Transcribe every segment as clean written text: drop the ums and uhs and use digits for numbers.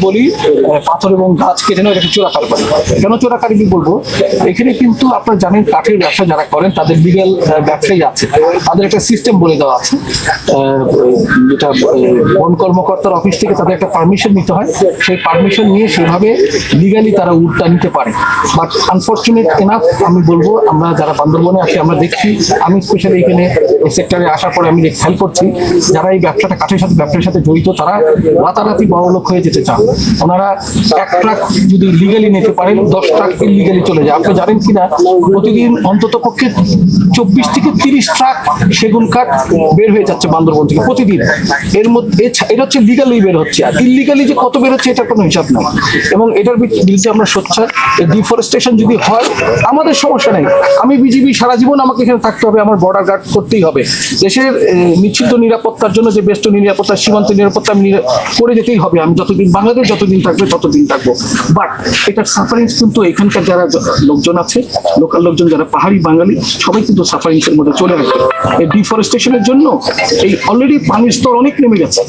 বলি পাথর এবং গাছ কেটে নেওয়া এটাকে চোরাকারী বলে। কেন চোরাকারী বলবো, এখানে কিন্তু আপনারা জানেন কাঠের ব্যবসা যারা করেন তাদের লিগ্যাল ব্যবসায়ী আছে, তাদের একটা সিস্টেম বলে দেওয়া আছে, যেটা বন কর্মকর্তার অফিস থেকে তাদের একটা পারমিশন নিতে হয়, সেই পারমিশন নিয়ে সেভাবে লিগালি তারা উডটা নিতে পারে। বাট আনফর্চুনেট এনাফ আমি বলবো, আমরা যারা বান্দরবনে আছি আমরা দেখছি, আমি স্পেশালি এখানে এই সেক্টরে আসার পরে আমি খেয়াল করছি যারা এই ব্যবসাটা কাঠের সাথে ব্যবসার সাথে জড়িত তারা রাতারাতি বড়লোক হয়ে যেতে চান। ওনারা 1 ট্রাক যদি লিগালি নিতে পারেন 10 ট্রাক ইলিগালি চলে যায়। আপনি জানেন কিনা প্রতিদিন অন্তত পক্ষে 24 থেকে 30 ট্রাক সেগুন কাঠ বের হয়ে যাচ্ছে বান্দরবন থেকে প্রতিদিন। এর মধ্যে এটা হচ্ছে লিগালি বের হচ্ছে, আর ইলিগালি যে কত বের হচ্ছে এটার কোনো হিসাব নেই। এবং এটার বিরুদ্ধে আমরা সোচ্চার। ডিফরেস্টেশন যদি হয় আমাদের সমস্যা নেই, আমি বিজিবি সারা জীবন আমাকে এখানে থাকতে হবে, আমার বর্ডার গার্ড করতেই হবে। দেশের নিশ্চিত নিরাপত্তার জন্য যে বেষ্টনী নিরাপত্তা, সীমান্ত নিরাপত্তা আমি করে যেতেই হবে। আমি যতদিন বাংলাদেশ যতদিন থাকবে ততদিন থাকবো। বাট এটার সাফারিংস কিন্তু এখানকার যারা লোকজন আছে, লোকাল লোকজন যারা পাহাড়ি বাঙালি, সবাই কিন্তু সাফারিংস এর মধ্যে চলে আসবে। এই ডিফরেস্টেশনের জন্য এই অলরেডি পানির স্তর অনেক নেমে গেছে,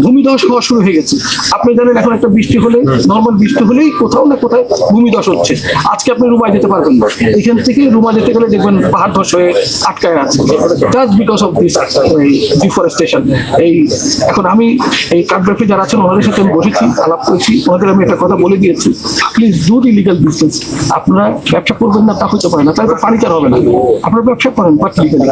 ভূমিধস হওয়া শুরু হয়ে গেছে। আপনি জানেন এখন একটা বৃষ্টি হলে, নর্মাল বৃষ্টি হলেই কোথাও না কোথাও ভূমিধস হচ্ছে। আজকে আপনি রুমা যেতে পারবেন না, এখান থেকে রুমা যেতে গেলে দেখবেন পাহাড় ধস হয়ে আটকায় আছে, just because of this deforestation. এখন আমি এই কাঠ ব্যবসায়ী যারা আছেন ওনাদের সাথে আমি বসেছি, আলাপ করেছি, ওনাদের আমি একটা কথা বলে দিয়েছি, please do the legal business. আপনারা ব্যবসা করবেন না তা হতে পারে না, তাহলে তো পানিকার হবে না। আপনারা ব্যবসা করেন বাট লিগালি।